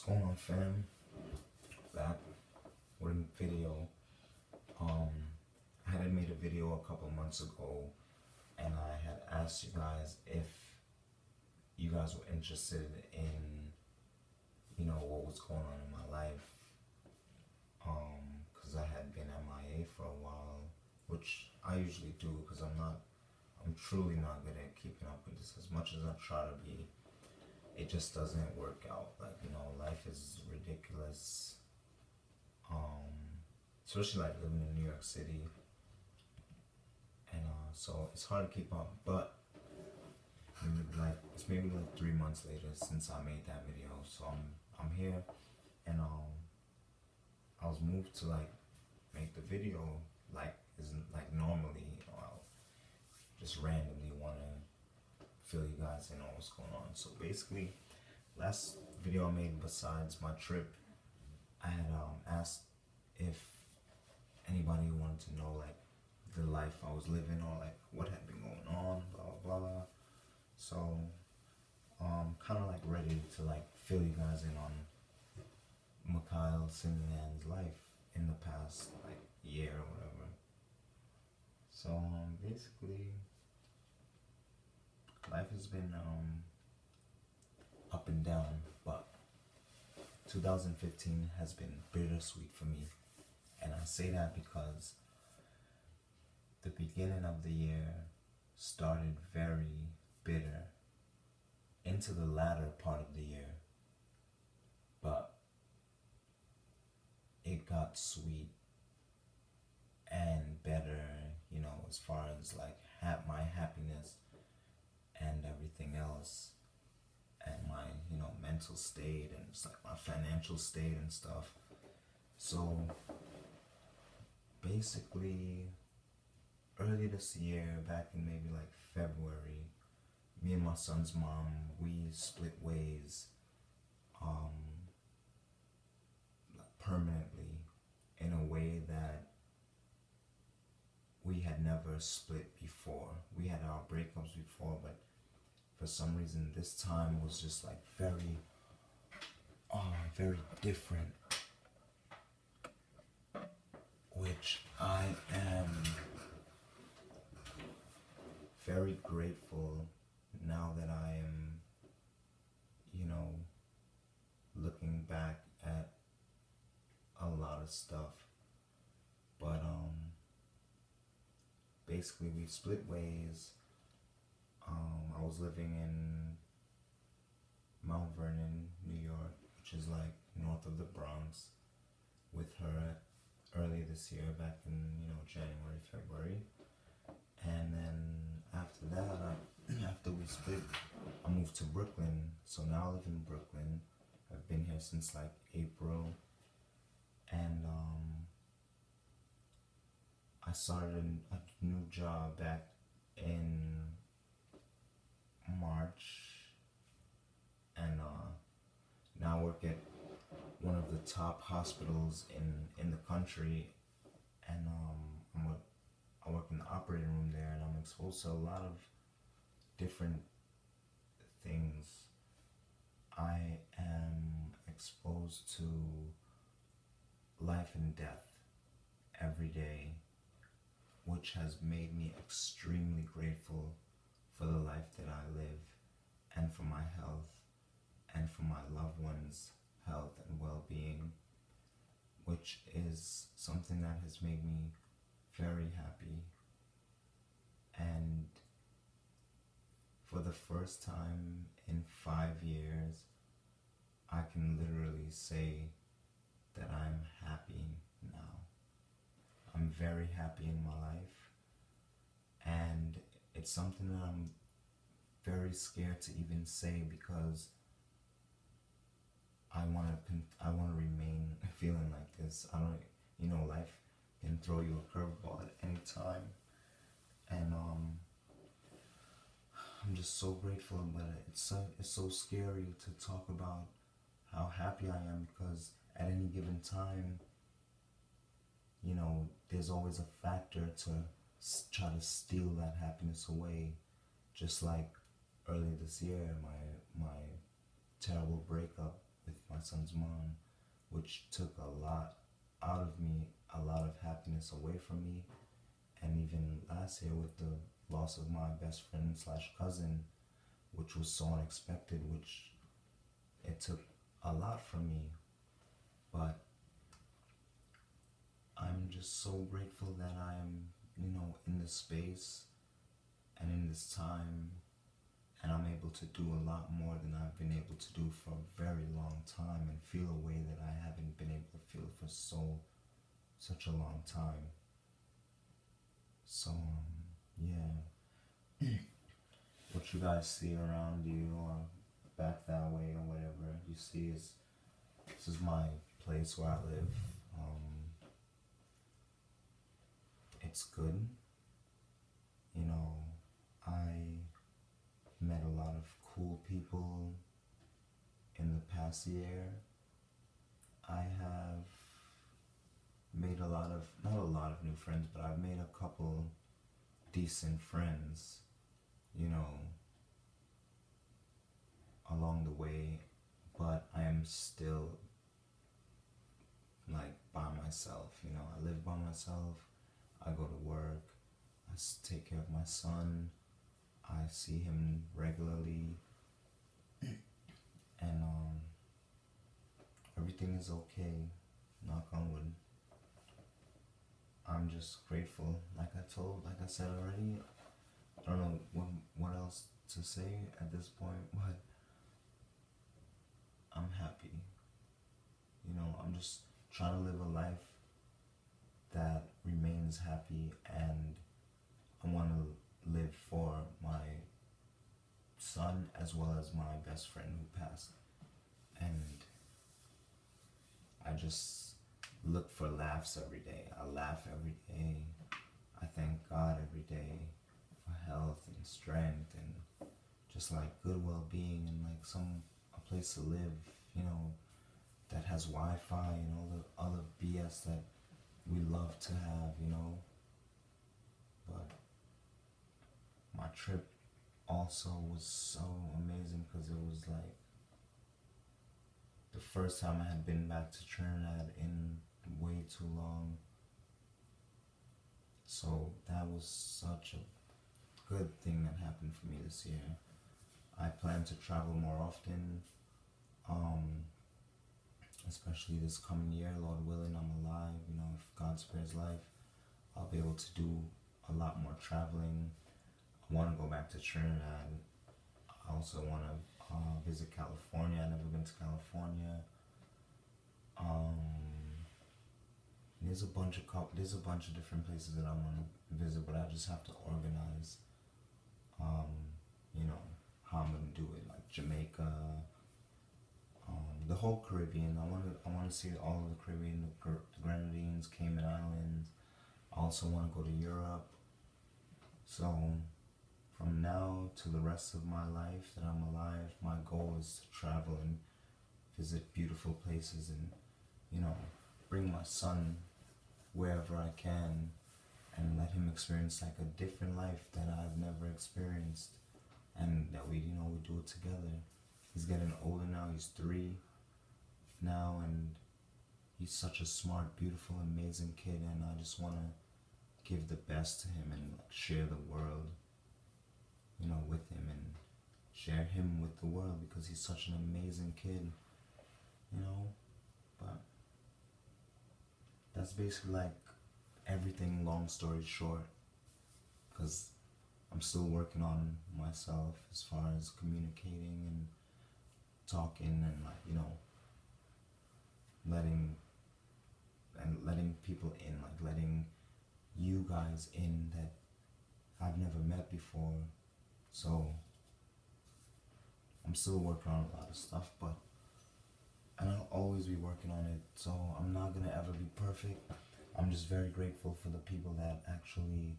going on, fam? Back with a video. Um, I had made a video a couple months ago, and I had asked you guys if you guys were interested in, what was going on in my life. Because I had been MIA for a while, which I usually do, because I'm truly not good at keeping up with this. As much as I try to be, it just doesn't work out. Like, life is ridiculous. Especially like living in New York City. And so it's hard to keep up. But it's maybe like 3 months later since I made that video. So I'm here, and I was moved to like make the video like isn't like normally, I'll just randomly wanna fill you guys in on what's going on. So basically, last video I made besides my trip, I had asked if anybody wanted to know like the life I was living, or like what had been going on, blah blah blah. So kind of like ready to like fill you guys in on Mikhail Sinan's life in the past like year or whatever. So basically, life has been up and down, but 2015 has been bittersweet for me. And I say that because the beginning of the year started very bitter into the latter part of the year, but it got sweet and better, as far as like my happiness and everything else, and my mental state, and just like my financial state and stuff. So basically, early this year, back in maybe like February, me and my son's mom, we split ways permanently, in a way that we had never split before. We had our breakups before, but for some reason this time was just like very different, which I am very grateful now that I am, looking back at a lot of stuff. But basically we split ways. I was living in Mount Vernon, New York, which is like north of the Bronx, with her early this year, back in January, February. And then after that, after we split, I moved to Brooklyn. So now I live in Brooklyn. I've been here since like April, and I started a new job back in March, and now I work at one of the top hospitals in the country, and I work in the operating room there, and I'm exposed to a lot of different things. I am exposed to life and death every day, which has made me extremely grateful for the life that I live, and for my health, and for my loved ones' health and well-being, which is something that has made me very happy. And for the first time in 5 years, I can literally say that I'm happy now. I'm very happy in my life, and it's something that I'm very scared to even say, because I want to remain feeling like this. I don't, life can throw you a curveball at any time, and I'm just so grateful. But it's so scary to talk about how happy I am, because at any given time, there's always a factor to try to steal that happiness away. Just like early this year, my terrible breakup with my son's mom, which took a lot out of me, a lot of happiness away from me. And even last year with the loss of my best friend slash cousin, which was so unexpected, which it took a lot from me. But I'm just so grateful that I'm, in this space and in this time, and I'm able to do a lot more than I've been able to do for a very long time, and feel a way that I haven't been able to feel for such a long time. So, yeah. What you guys see around you or back that way or whatever you see this is my place where I live. It's good. I met a lot of cool people in the past year. I have made not a lot of new friends, but I've made a couple decent friends, along the way, but I am still like by myself, I live by myself, I go to work, I take care of my son, I see him regularly, and everything is okay, knock on wood. I'm just grateful, like I said already. I don't know what else to say at this point, but I'm happy. I'm just trying to live a life that remains happy, and I want to live for my son as well as my best friend who passed. And I just look for laughs every day. I laugh every day. I thank God every day for health and strength and just like good well-being and like a place to live, that has Wi-Fi and all the other BS that we love to have, But my trip also was so amazing because it was like the first time I had been back to Trinidad in way too long. So that was such a good thing that happened for me this year. I plan to travel more often, especially this coming year, Lord willing, I'm alive, if God spares life, I'll be able to do a lot more traveling. I want to go back to Trinidad. I also want to visit California. I've never been to California. There's a bunch of different places that I want to visit, but I just have to organize, how I'm gonna do it. Like Jamaica, the whole Caribbean. I want to see all of the Caribbean, the Grenadines, Cayman Islands. I also want to go to Europe. So from now to the rest of my life that I'm alive, my goal is to travel and visit beautiful places and, bring my son wherever I can and let him experience like a different life that I've never experienced, and that we do it together. He's getting older now, he's 3 now, and he's such a smart, beautiful, amazing kid, and I just want to give the best to him and like share the world, with him, and share him with the world because he's such an amazing kid, but that's basically like everything, long story short, because I'm still working on myself as far as communicating and talking and like, letting people in, like letting you guys in that I've never met before. So I'm still working on a lot of stuff, and I'll always be working on it. So I'm not gonna ever be perfect. I'm just very grateful for the people that actually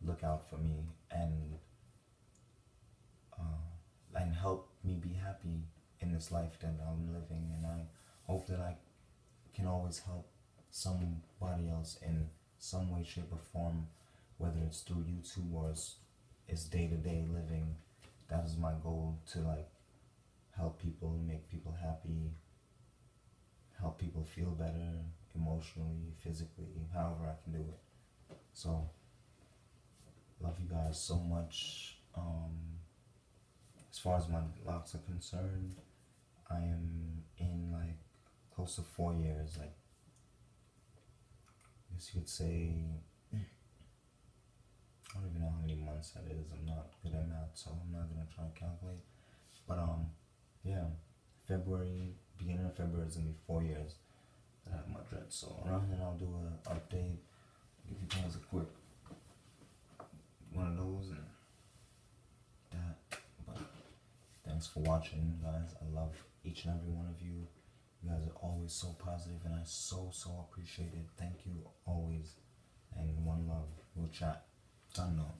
look out for me and help me be happy in this life that I'm living. And I hope that I can always help somebody else in some way, shape, or form, whether it's through YouTube or it's day-to-day living. That is my goal, to like help people, make people happy, help people feel better emotionally, physically, however I can do it. So, love you guys so much. As far as my locks are concerned, I am in like close to 4 years, like I guess you could say, I don't even know how many months that is. I'm not good at math, so I'm not gonna try and calculate. But yeah, beginning of February is gonna be 4 years that I have my dreads. So around then I'll do an update, give you guys a quick one of those and that. But thanks for watching, guys. I love each and every one of you. You guys are always so positive, and I so appreciate it. Thank you always, and one love. We'll chat. Done though.